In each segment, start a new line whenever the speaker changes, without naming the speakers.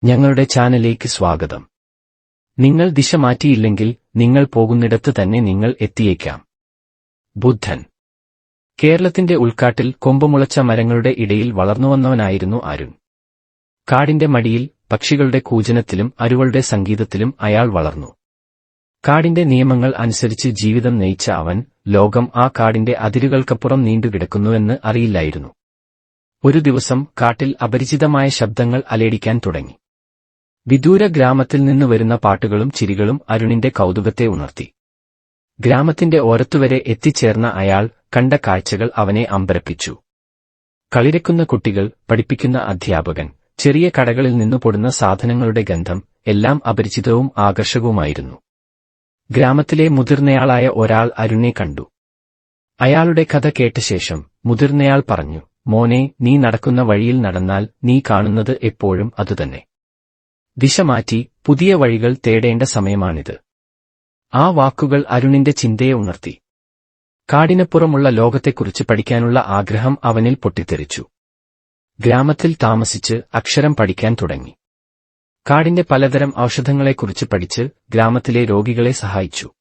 ഞങ്ങളുടെ ചാനലിലേക്ക് സ്വാഗതം. നിങ്ങൾ ദിശ മാറ്റിയില്ലെങ്കിൽ നിങ്ങൾ പോകുന്നിടത്ത് തന്നെ നിങ്ങൾ എത്തിയേക്കാം. ബുദ്ധൻ. കേരളത്തിന്റെ ഉൾക്കാട്ടിൽ കൊമ്പുമുളച്ച മരങ്ങളുടെ ഇടയിൽ വളർന്നുവന്നവനായിരുന്നു അരുൺ. കാടിന്റെ മടിയിൽ പക്ഷികളുടെ കൂജനത്തിലും അരുവളുടെ സംഗീതത്തിലും അയാൾ വളർന്നു. കാടിന്റെ നിയമങ്ങൾ അനുസരിച്ച് ജീവിതം നയിച്ച അവൻ, ലോകം ആ കാടിന്റെ അതിരുകൾക്കപ്പുറം നീണ്ടുകിടക്കുന്നുവെന്ന് അറിയില്ലായിരുന്നു. ഒരു ദിവസം കാട്ടിൽ അപരിചിതമായ ശബ്ദങ്ങൾ അലയടിക്കാൻ തുടങ്ങി. വിദൂര ഗ്രാമത്തിൽ നിന്ന് വരുന്ന പാട്ടുകളും ചിരികളും അരുണിന്റെ കൗതുകത്തെ ഉണർത്തി. ഗ്രാമത്തിന്റെ ഓരത്തുവരെ എത്തിച്ചേർന്ന അയാൾ കണ്ട കാഴ്ചകൾ അവനെ അമ്പരപ്പിച്ചു. കളിരക്കുന്ന കുട്ടികൾ, പഠിപ്പിക്കുന്ന അധ്യാപകൻ, ചെറിയ കടകളിൽ നിന്നു പൊടുന്ന സാധനങ്ങളുടെ ഗന്ധം, എല്ലാം അപരിചിതവും ആകർഷകവുമായിരുന്നു. ഗ്രാമത്തിലെ മുതിർന്നയാളായ ഒരാൾ അരുണിനെ കണ്ടു. അയാളുടെ കഥ കേട്ട ശേഷം മുതിർന്നയാൾ പറഞ്ഞു, "മോനെ, നീ നടക്കുന്ന വഴിയിൽ നടന്നാൽ നീ കാണുന്നത് എപ്പോഴും അതുതന്നെ. ദിശ മാറ്റി പുതിയ വഴികൾ തേടേണ്ട സമയമാണിത്." ആ വാക്കുകൾ അരുണിന്റെ ചിന്തയെ ഉണർത്തി. കാടിനപ്പുറമുള്ള ലോകത്തെക്കുറിച്ച് പഠിക്കാനുള്ള ആഗ്രഹം അവനിൽ പൊട്ടിത്തെറിച്ചു. ഗ്രാമത്തിൽ താമസിച്ച് അക്ഷരം പഠിക്കാൻ തുടങ്ങി. കാടിന്റെ പലതരം ഔഷധങ്ങളെക്കുറിച്ച് പഠിച്ച് ഗ്രാമത്തിലെ രോഗികളെ സഹായിച്ചു.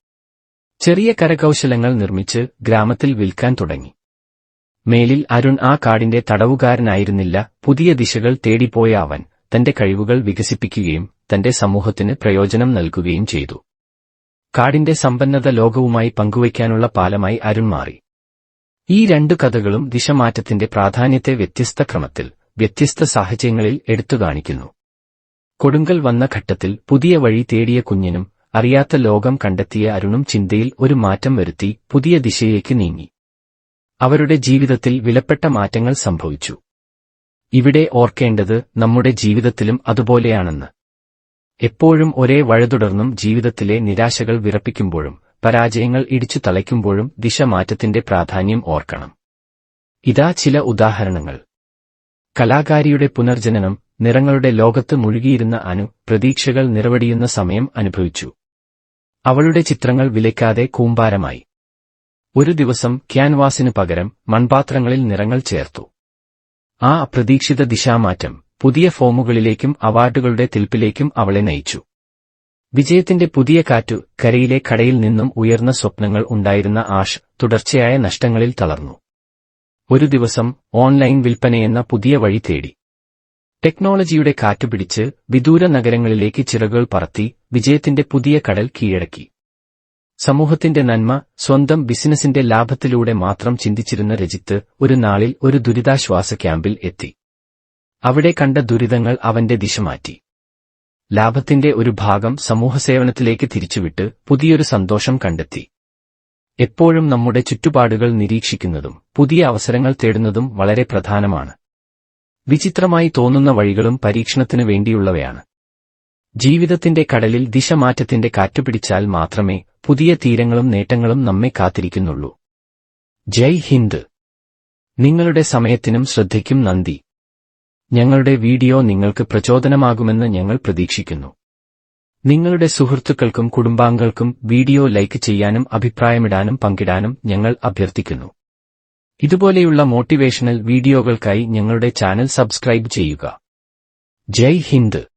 ചെറിയ കരകൗശലങ്ങൾ നിർമ്മിച്ച് ഗ്രാമത്തിൽ വിൽക്കാൻ തുടങ്ങി. മേലിൽ അരുൺ ആ കാടിന്റെ തടവുകാരനായിരുന്നില്ല. പുതിയ ദിശകൾ തേടിപ്പോയ അവൻ തന്റെ കഴിവുകൾ വികസിപ്പിക്കുകയും തന്റെ സമൂഹത്തിന് പ്രയോജനം നൽകുകയും ചെയ്തു. കാടിന്റെ സമ്പന്നത ലോകവുമായി പങ്കുവയ്ക്കാനുള്ള പാലമായി അരുൺ മാറി. ഈ രണ്ടു കഥകളും ദിശമാറ്റത്തിന്റെ പ്രാധാന്യത്തെ വ്യത്യസ്ത ക്രമത്തിൽ, വ്യത്യസ്ത സാഹചര്യങ്ങളിൽ എടുത്തുകാണിക്കുന്നു. കൊടുങ്കൽ വന്ന ഘട്ടത്തിൽ പുതിയ വഴി തേടിയ കുഞ്ഞിനും അറിയാത്ത ലോകം കണ്ടെത്തിയ അരുണും ചിന്തയിൽ ഒരു മാറ്റം വരുത്തി പുതിയ ദിശയിലേക്ക് നീങ്ങി. അവരുടെ ജീവിതത്തിൽ വിലപ്പെട്ട മാറ്റങ്ങൾ സംഭവിച്ചു. ഇവിടെ ഓർക്കേണ്ടത് നമ്മുടെ ജീവിതത്തിലും അതുപോലെയാണെന്ന്. എപ്പോഴും ഒരേ വഴി തുടർന്നും ജീവിതത്തിലെ നിരാശകൾ വിറപ്പിക്കുമ്പോഴും പരാജയങ്ങൾ ഇടിച്ചു തളയ്ക്കുമ്പോഴും ദിശമാറ്റത്തിന്റെ പ്രാധാന്യം ഓർക്കണം. ഇതാ ചില ഉദാഹരണങ്ങൾ. കലാകാരിയുടെ പുനർജനനം. നിറങ്ങളുടെ ലോകത്ത് മുഴുകിയിരുന്ന അനു പ്രതീക്ഷകൾ നിറവടിയുന്ന സമയം അനുഭവിച്ചു. അവളുടെ ചിത്രങ്ങൾ വിലയ്ക്കാതെ കൂമ്പാരമായി. ഒരു ദിവസം ക്യാൻവാസിനു പകരം മൺപാത്രങ്ങളിൽ നിറങ്ങൾ ചേർത്തു. ആ അപ്രതീക്ഷിത ദിശാമാറ്റം പുതിയ ഫോമുകളിലേക്കും അവാർഡുകളുടെ തിൽപ്പിലേക്കും അവളെ നയിച്ചു. വിജയത്തിന്റെ പുതിയ കാറ്റു. കരയിലെ കടയിൽ നിന്നും ഉയർന്ന സ്വപ്നങ്ങൾ ഉണ്ടായിരുന്ന ആഷ് തുടർച്ചയായ നഷ്ടങ്ങളിൽ തളർന്നു. ഒരു ദിവസം ഓൺലൈൻ വിൽപ്പനയെന്ന പുതിയ വഴി തേടി. ടെക്നോളജിയുടെ കാറ്റുപിടിച്ച് വിദൂര നഗരങ്ങളിലേക്ക് ചിറകുകൾ പറത്തി വിജയത്തിന്റെ പുതിയ കടൽ കീഴടക്കി. സമൂഹത്തിന്റെ നന്മ, സ്വന്തം ബിസിനസിന്റെ ലാഭത്തിലൂടെ മാത്രം ചിന്തിച്ചിരുന്ന രജിത്ത് ഒരു നാളിൽ ഒരു ദുരിതാശ്വാസ ക്യാമ്പിൽ എത്തി. അവിടെ കണ്ട ദുരിതങ്ങൾ അവന്റെ ദിശ മാറ്റി. ലാഭത്തിന്റെ ഒരു ഭാഗം സമൂഹസേവനത്തിലേക്ക് തിരിച്ചുവിട്ട് പുതിയൊരു സന്തോഷം കണ്ടെത്തി. എപ്പോഴും നമ്മുടെ ചുറ്റുപാടുകൾ നിരീക്ഷിക്കുന്നതും പുതിയ അവസരങ്ങൾ തേടുന്നതും വളരെ പ്രധാനമാണ്. വിചിത്രമായി തോന്നുന്ന വഴികളും പരീക്ഷണത്തിനു വേണ്ടിയുള്ളവയാണ്. ജീവിതത്തിന്റെ കടലിൽ ദിശമാറ്റത്തിന്റെ കാറ്റുപിടിച്ചാൽ മാത്രമേ പുതിയ തീരങ്ങളും നേട്ടങ്ങളും നമ്മെ കാത്തിരിക്കുന്നുള്ളൂ. ജയ് ഹിന്ദ്. നിങ്ങളുടെ സമയത്തിനും ശ്രദ്ധയ്ക്കും നന്ദി. ഞങ്ങളുടെ വീഡിയോ നിങ്ങൾക്ക് പ്രചോദനമാകുമെന്ന് ഞങ്ങൾ പ്രതീക്ഷിക്കുന്നു. നിങ്ങളുടെ സുഹൃത്തുക്കൾക്കും കുടുംബാംഗങ്ങൾക്കും വീഡിയോ ലൈക്ക് ചെയ്യാനും അഭിപ്രായമിടാനും പങ്കിടാനും ഞങ്ങൾ അഭ്യർത്ഥിക്കുന്നു. ഇതുപോലെയുള്ള മോട്ടിവേഷണൽ വീഡിയോകൾക്കായി ഞങ്ങളുടെ ചാനൽ സബ്സ്ക്രൈബ് ചെയ്യുക. ജയ് ഹിന്ദ്.